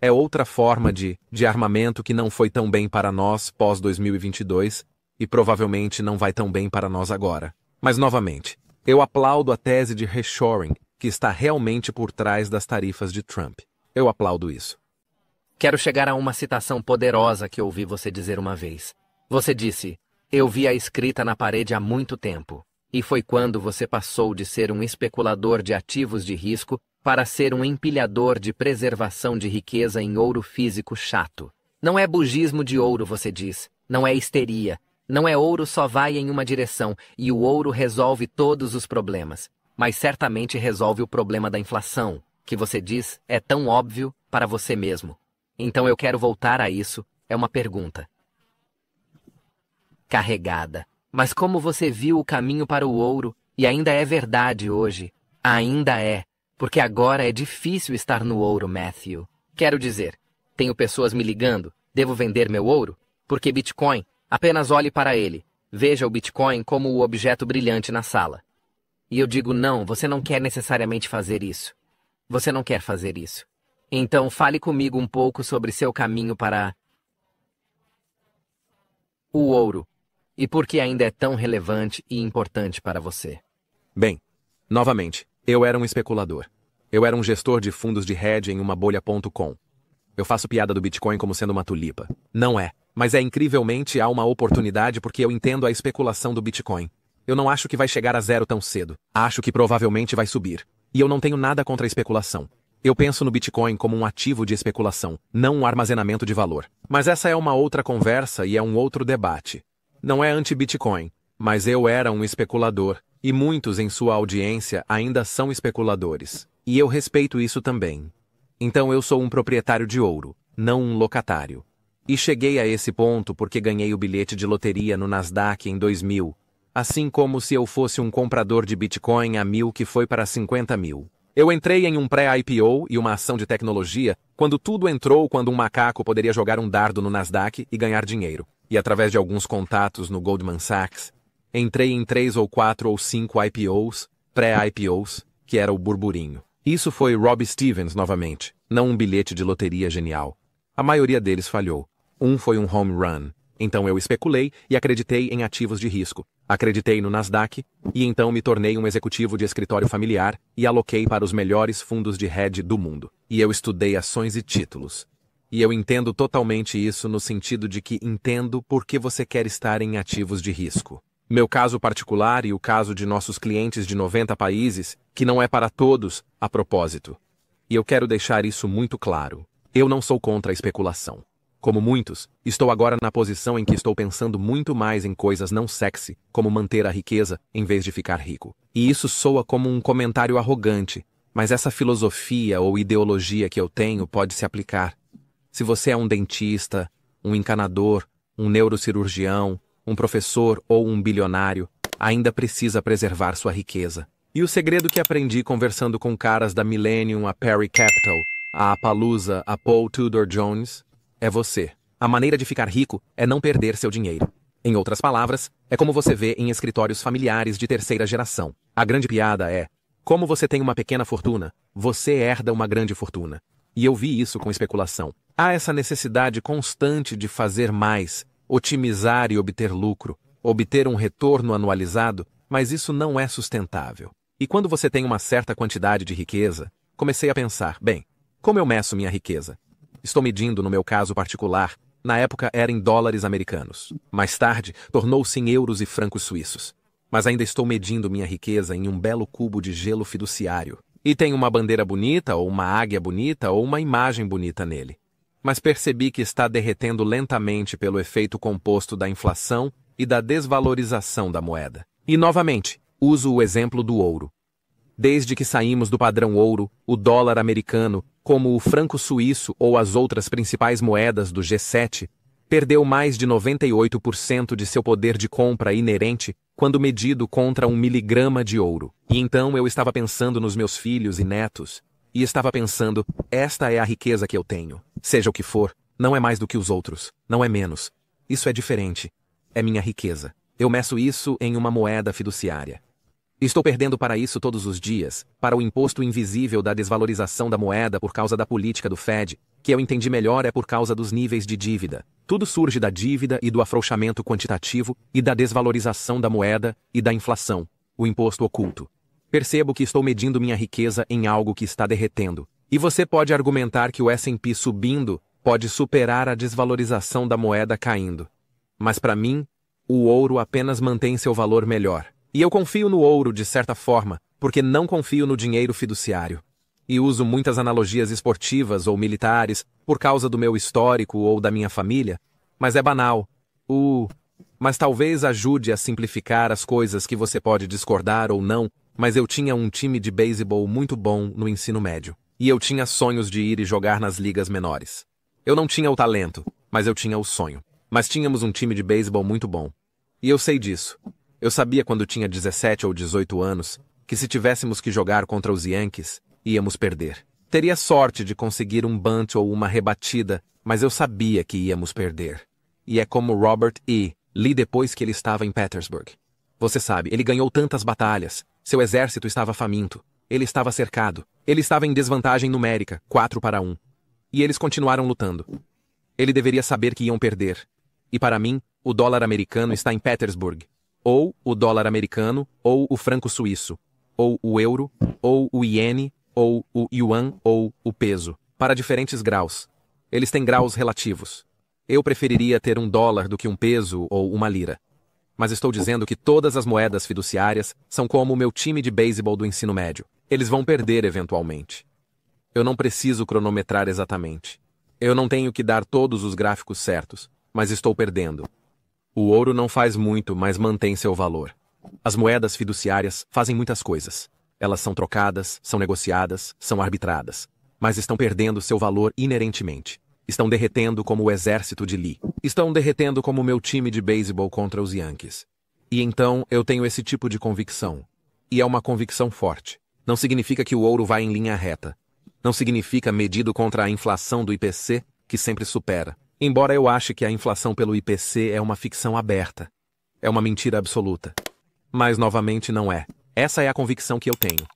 é outra forma de armamento que não foi tão bem para nós pós-2022 e provavelmente não vai tão bem para nós agora. Mas, novamente, eu aplaudo a tese de reshoring, que está realmente por trás das tarifas de Trump. Eu aplaudo isso. Quero chegar a uma citação poderosa que ouvi você dizer uma vez. Você disse, Eu vi a escrita na parede há muito tempo. E foi quando você passou de ser um especulador de ativos de risco para ser um empilhador de preservação de riqueza em ouro físico chato. Não é bugismo de ouro, você diz. Não é histeria. Não é ouro só vai em uma direção e o ouro resolve todos os problemas. Mas certamente resolve o problema da inflação, que você diz é tão óbvio para você mesmo. Então eu quero voltar a isso. É uma pergunta. Carregada. Mas como você viu o caminho para o ouro, e ainda é verdade hoje, ainda é, porque agora é difícil estar no ouro, Matthew. Quero dizer, tenho pessoas me ligando, devo vender meu ouro? Porque Bitcoin, apenas olhe para ele, veja o Bitcoin como o objeto brilhante na sala. E eu digo não, você não quer necessariamente fazer isso. Você não quer fazer isso. Então fale comigo um pouco sobre seu caminho para o ouro. E por que ainda é tão relevante e importante para você? Bem, novamente, eu era um especulador. Eu era um gestor de fundos de hedge em uma bolha.com. Eu faço piada do Bitcoin como sendo uma tulipa. Não é, mas incrivelmente há uma oportunidade porque eu entendo a especulação do Bitcoin. Eu não acho que vai chegar a zero tão cedo. Acho que provavelmente vai subir. E eu não tenho nada contra a especulação. Eu penso no Bitcoin como um ativo de especulação, não um armazenamento de valor. Mas essa é uma outra conversa e é um outro debate. Não é anti-Bitcoin, mas eu era um especulador, e muitos em sua audiência ainda são especuladores. E eu respeito isso também. Então eu sou um proprietário de ouro, não um locatário. E cheguei a esse ponto porque ganhei o bilhete de loteria no Nasdaq em 2000, assim como se eu fosse um comprador de Bitcoin a 1.000 que foi para 50 mil. Eu entrei em um pré-IPO e uma ação de tecnologia quando tudo entrou quando um macaco poderia jogar um dardo no Nasdaq e ganhar dinheiro. E através de alguns contatos no Goldman Sachs, entrei em 3 ou 4 ou 5 IPOs, pré-IPOs, que era o burburinho. Isso foi Rob Stevens novamente, não um bilhete de loteria genial. A maioria deles falhou. Um foi um home run. Então eu especulei e acreditei em ativos de risco. Acreditei no Nasdaq e então me tornei um executivo de escritório familiar e aloquei para os melhores fundos de hedge do mundo. E eu estudei ações e títulos. E eu entendo totalmente isso no sentido de que entendo por que você quer estar em ativos de risco. Meu caso particular e o caso de nossos clientes de 90 países, que não é para todos, a propósito. E eu quero deixar isso muito claro. Eu não sou contra a especulação. Como muitos, estou agora na posição em que estou pensando muito mais em coisas não sexy, como manter a riqueza, em vez de ficar rico. E isso soa como um comentário arrogante, mas essa filosofia ou ideologia que eu tenho pode se aplicar. Se você é um dentista, um encanador, um neurocirurgião, um professor ou um bilionário, ainda precisa preservar sua riqueza. E o segredo que aprendi conversando com caras da Millennium, a Perry Capital, a Appaloosa, a Paul Tudor Jones, é você. A maneira de ficar rico é não perder seu dinheiro. Em outras palavras, é como você vê em escritórios familiares de terceira geração. A grande piada é, como você tem uma pequena fortuna, você herda uma grande fortuna. E eu vi isso com especulação. Há essa necessidade constante de fazer mais, otimizar e obter lucro, obter um retorno anualizado, mas isso não é sustentável. E quando você tem uma certa quantidade de riqueza, comecei a pensar, bem, como eu meço minha riqueza? Estou medindo no meu caso particular, na época era em dólares americanos. Mais tarde, tornou-se em euros e francos suíços. Mas ainda estou medindo minha riqueza em um belo cubo de gelo fiduciário. E tem uma bandeira bonita, ou uma águia bonita, ou uma imagem bonita nele. Mas percebi que está derretendo lentamente pelo efeito composto da inflação e da desvalorização da moeda. E, novamente, uso o exemplo do ouro. Desde que saímos do padrão ouro, o dólar americano, como o franco suíço ou as outras principais moedas do G7, perdeu mais de 98% de seu poder de compra inerente quando medido contra 1 miligrama de ouro. E então eu estava pensando nos meus filhos e netos, e estava pensando, esta é a riqueza que eu tenho. Seja o que for, não é mais do que os outros, não é menos. Isso é diferente. É minha riqueza. Eu meço isso em uma moeda fiduciária. Estou perdendo para isso todos os dias, para o imposto invisível da desvalorização da moeda por causa da política do Fed, que eu entendi melhor é por causa dos níveis de dívida. Tudo surge da dívida e do afrouxamento quantitativo e da desvalorização da moeda e da inflação, o imposto oculto. Percebo que estou medindo minha riqueza em algo que está derretendo. E você pode argumentar que o S&P subindo pode superar a desvalorização da moeda caindo. Mas para mim, O ouro apenas mantém seu valor melhor. E eu confio no ouro de certa forma, porque não confio no dinheiro fiduciário. E uso muitas analogias esportivas ou militares por causa do meu histórico ou da minha família, mas é banal. Mas talvez ajude a simplificar as coisas que você pode discordar ou não, mas eu tinha um time de beisebol muito bom no ensino médio. E eu tinha sonhos de ir e jogar nas ligas menores. Eu não tinha o talento, mas eu tinha o sonho. Mas tínhamos um time de beisebol muito bom. E eu sei disso. Eu sabia quando tinha 17 ou 18 anos que se tivéssemos que jogar contra os Yankees, íamos perder. Teria sorte de conseguir um bunt ou uma rebatida, mas eu sabia que íamos perder. E é como Robert E. Lee depois que ele estava em Petersburg. Você sabe, ele ganhou tantas batalhas. Seu exército estava faminto. Ele estava cercado. Ele estava em desvantagem numérica, 4-1. E eles continuaram lutando. Ele deveria saber que iam perder. E para mim, o dólar americano está em Petersburg. Ou o dólar americano, ou o franco suíço. Ou o euro, ou o iene, ou o yuan, ou o peso. Para diferentes graus. Eles têm graus relativos. Eu preferiria ter um dólar do que um peso ou uma lira. Mas estou dizendo que todas as moedas fiduciárias são como o meu time de beisebol do ensino médio. Eles vão perder eventualmente. Eu não preciso cronometrar exatamente. Eu não tenho que dar todos os gráficos certos, mas estou perdendo. O ouro não faz muito, mas mantém seu valor. As moedas fiduciárias fazem muitas coisas. Elas são trocadas, são negociadas, são arbitradas. Mas estão perdendo seu valor inerentemente. Estão derretendo como o exército de Lee. Estão derretendo como o meu time de beisebol contra os Yankees. E então eu tenho esse tipo de convicção. E é uma convicção forte. Não significa que o ouro vai em linha reta. Não significa medido contra a inflação do IPC, que sempre supera. Embora eu ache que a inflação pelo IPC é uma ficção aberta. É uma mentira absoluta. Mas novamente não é. Essa é a convicção que eu tenho.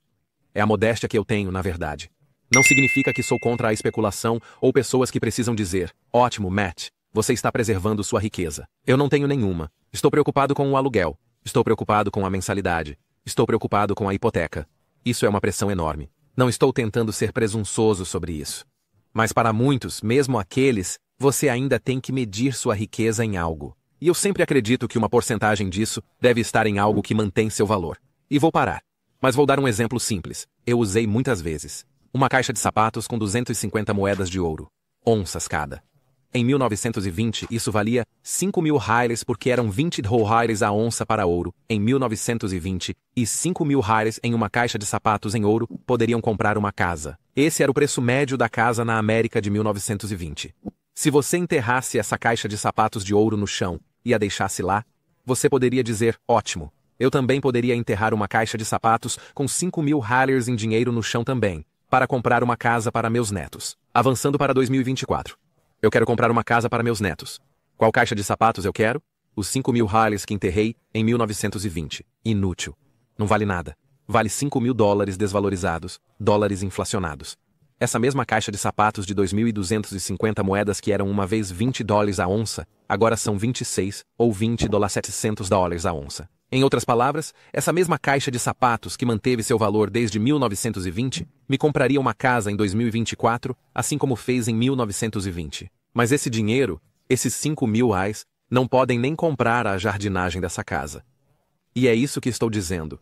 É a modéstia que eu tenho, na verdade. Não significa que sou contra a especulação ou pessoas que precisam dizer: ótimo, Matt, você está preservando sua riqueza. Eu não tenho nenhuma. Estou preocupado com o aluguel. Estou preocupado com a mensalidade. Estou preocupado com a hipoteca. Isso é uma pressão enorme. Não estou tentando ser presunçoso sobre isso. Mas para muitos, mesmo aqueles, você ainda tem que medir sua riqueza em algo. E eu sempre acredito que uma porcentagem disso deve estar em algo que mantém seu valor. E vou parar. Mas vou dar um exemplo simples. Eu usei muitas vezes. Uma caixa de sapatos com 250 moedas de ouro. Onças cada. Em 1920, isso valia 5.000 reais porque eram 20 reais a onça para ouro, em 1920, e 5.000 reais em uma caixa de sapatos em ouro poderiam comprar uma casa. Esse era o preço médio da casa na América de 1920. Se você enterrasse essa caixa de sapatos de ouro no chão e a deixasse lá, você poderia dizer, ótimo, eu também poderia enterrar uma caixa de sapatos com 5.000 reais em dinheiro no chão também, para comprar uma casa para meus netos. Avançando para 2024. Eu quero comprar uma casa para meus netos. Qual caixa de sapatos eu quero? Os 5.000 reais que enterrei em 1920. Inútil. Não vale nada. Vale 5.000 dólares desvalorizados, dólares inflacionados. Essa mesma caixa de sapatos de 2.250 moedas que eram uma vez 20 dólares a onça, agora são 26 ou 20.700 dólares a onça. Em outras palavras, essa mesma caixa de sapatos que manteve seu valor desde 1920, me compraria uma casa em 2024, assim como fez em 1920. Mas esse dinheiro, esses 5.000 reais, não podem nem comprar a jardinagem dessa casa. E é isso que estou dizendo.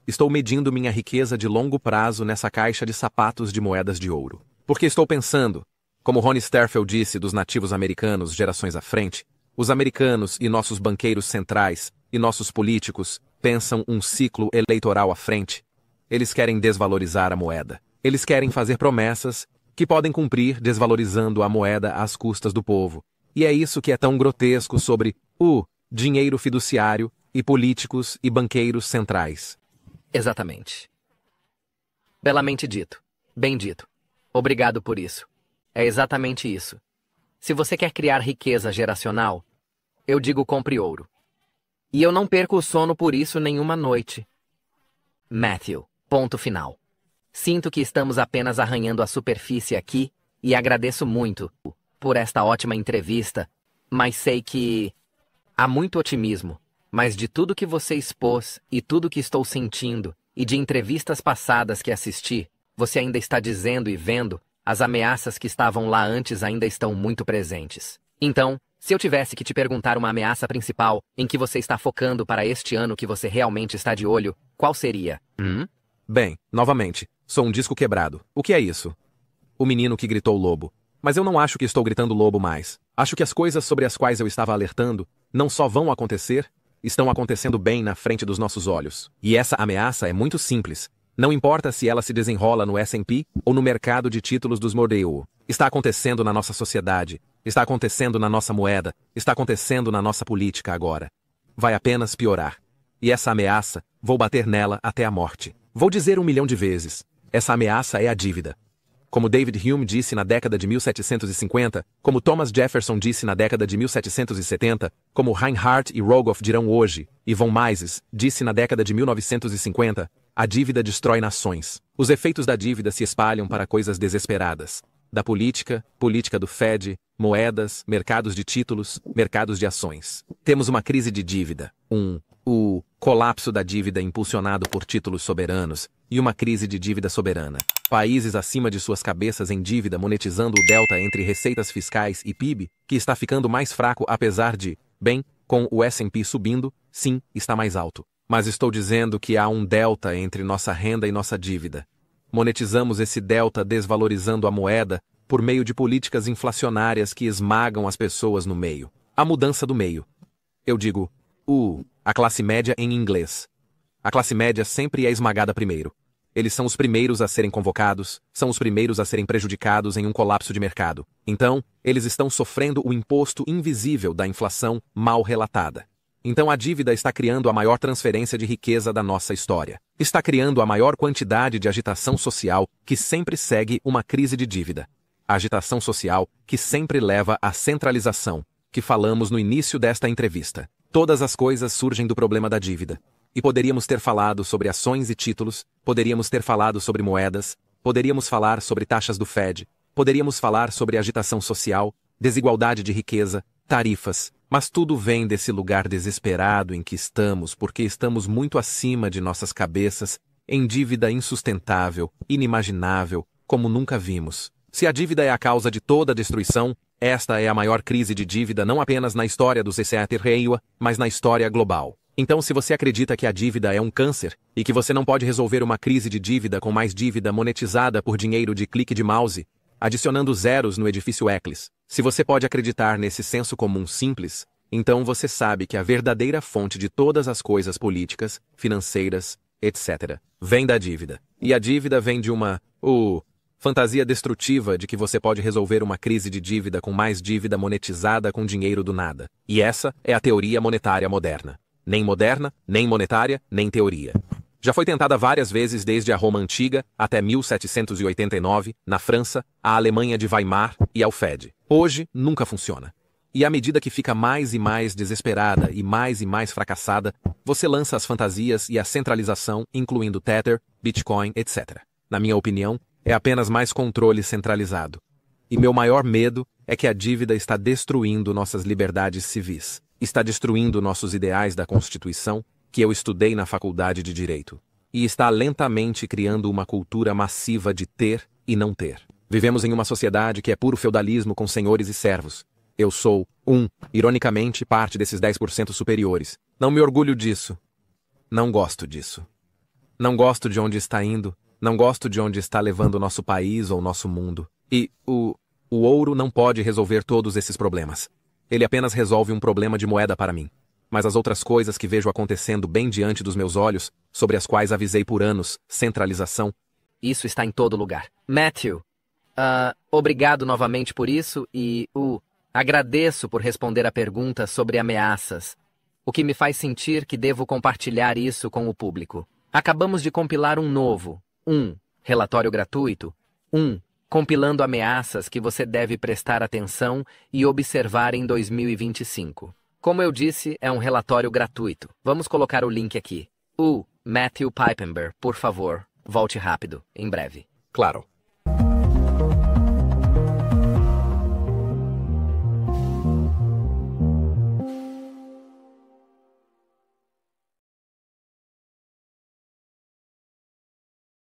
Estou medindo minha riqueza de longo prazo nessa caixa de sapatos de moedas de ouro. Porque estou pensando, como Ronnie Sterfeld disse dos nativos americanos gerações à frente, os americanos e nossos banqueiros centrais e nossos políticos pensam um ciclo eleitoral à frente. Eles querem desvalorizar a moeda. Eles querem fazer promessas que podem cumprir desvalorizando a moeda às custas do povo. E é isso que é tão grotesco sobre o dinheiro fiduciário e políticos e banqueiros centrais. Exatamente. Belamente dito. Bem dito. Obrigado por isso. É exatamente isso. Se você quer criar riqueza geracional, eu digo compre ouro. E eu não perco o sono por isso nenhuma noite. Matthew. Ponto final. Sinto que estamos apenas arranhando a superfície aqui, e agradeço muito por esta ótima entrevista, mas sei que há muito otimismo, mas de tudo que você expôs e tudo que estou sentindo, e de entrevistas passadas que assisti, você ainda está dizendo e vendo, as ameaças que estavam lá antes ainda estão muito presentes. Então, Se eu tivesse que te perguntar uma ameaça principal em que você está focando para este ano que você realmente está de olho, qual seria? Bem, novamente, sou um disco quebrado. O que é isso? O menino que gritou lobo. Mas eu não acho que estou gritando lobo mais. Acho que as coisas sobre as quais eu estava alertando não só vão acontecer, estão acontecendo bem na frente dos nossos olhos. E essa ameaça é muito simples. Não importa se ela se desenrola no S&P ou no mercado de títulos dos Mordeu. Está acontecendo na nossa sociedade, está acontecendo na nossa moeda, está acontecendo na nossa política agora. Vai apenas piorar. E essa ameaça, vou bater nela até a morte. Vou dizer 1 milhão de vezes. Essa ameaça é a dívida. Como David Hume disse na década de 1750, como Thomas Jefferson disse na década de 1770, como Reinhardt e Rogoff dirão hoje, e von Mises disse na década de 1950, a dívida destrói nações. Os efeitos da dívida se espalham para coisas desesperadas. Da política, política do Fed, moedas, mercados de títulos, mercados de ações. Temos uma crise de dívida. O colapso da dívida impulsionado por títulos soberanos e uma crise de dívida soberana. Países acima de suas cabeças em dívida monetizando o delta entre receitas fiscais e PIB, que está ficando mais fraco apesar de, bem, com o S&P subindo, sim, está mais alto. Mas estou dizendo que há um delta entre nossa renda e nossa dívida. Monetizamos esse delta desvalorizando a moeda por meio de políticas inflacionárias que esmagam as pessoas no meio. A mudança do meio. Eu digo, a classe média em inglês. A classe média sempre é esmagada primeiro. Eles são os primeiros a serem convocados, são os primeiros a serem prejudicados em um colapso de mercado. Então, eles estão sofrendo o imposto invisível da inflação mal relatada. Então a dívida está criando a maior transferência de riqueza da nossa história. Está criando a maior quantidade de agitação social que sempre segue uma crise de dívida. A agitação social que sempre leva à centralização, que falamos no início desta entrevista. Todas as coisas surgem do problema da dívida. E poderíamos ter falado sobre ações e títulos, poderíamos ter falado sobre moedas, poderíamos falar sobre taxas do Fed, poderíamos falar sobre agitação social, desigualdade de riqueza, tarifas, mas tudo vem desse lugar desesperado em que estamos porque estamos muito acima de nossas cabeças, em dívida insustentável, inimaginável, como nunca vimos. Se a dívida é a causa de toda a destruição, esta é a maior crise de dívida não apenas na história do CCAT-REIWA, mas na história global. Então, se você acredita que a dívida é um câncer e que você não pode resolver uma crise de dívida com mais dívida monetizada por dinheiro de clique de mouse, adicionando zeros no edifício Eccles, se você pode acreditar nesse senso comum simples, então você sabe que a verdadeira fonte de todas as coisas políticas, financeiras, etc., vem da dívida. E a dívida vem de uma, fantasia destrutiva de que você pode resolver uma crise de dívida com mais dívida monetizada com dinheiro do nada. E essa é a teoria monetária moderna. Nem moderna, nem monetária, nem teoria. Já foi tentada várias vezes desde a Roma Antiga até 1789, na França, a Alemanha de Weimar e ao Fed. Hoje, nunca funciona. E à medida que fica mais e mais desesperada e mais fracassada, você lança as fantasias e a centralização, incluindo Tether, Bitcoin, etc. Na minha opinião, é apenas mais controle centralizado. E meu maior medo é que a dívida está destruindo nossas liberdades civis. Está destruindo nossos ideais da Constituição, que eu estudei na Faculdade de Direito. E está lentamente criando uma cultura massiva de ter e não ter. Vivemos em uma sociedade que é puro feudalismo com senhores e servos. Eu sou, ironicamente, parte desses 10% superiores. Não me orgulho disso. Não gosto disso. Não gosto de onde está indo. Não gosto de onde está levando nosso país ou nosso mundo. E o ouro não pode resolver todos esses problemas. Ele apenas resolve um problema de moeda para mim. Mas as outras coisas que vejo acontecendo bem diante dos meus olhos, sobre as quais avisei por anos, centralização. Isso está em todo lugar. Matthew, obrigado novamente por isso e, agradeço por responder a pergunta sobre ameaças, o que me faz sentir que devo compartilhar isso com o público. Acabamos de compilar um novo, relatório gratuito, compilando ameaças que você deve prestar atenção e observar em 2025. Como eu disse, é um relatório gratuito. Vamos colocar o link aqui. Matthew Piepenber, por favor, volte rápido, em breve. Claro.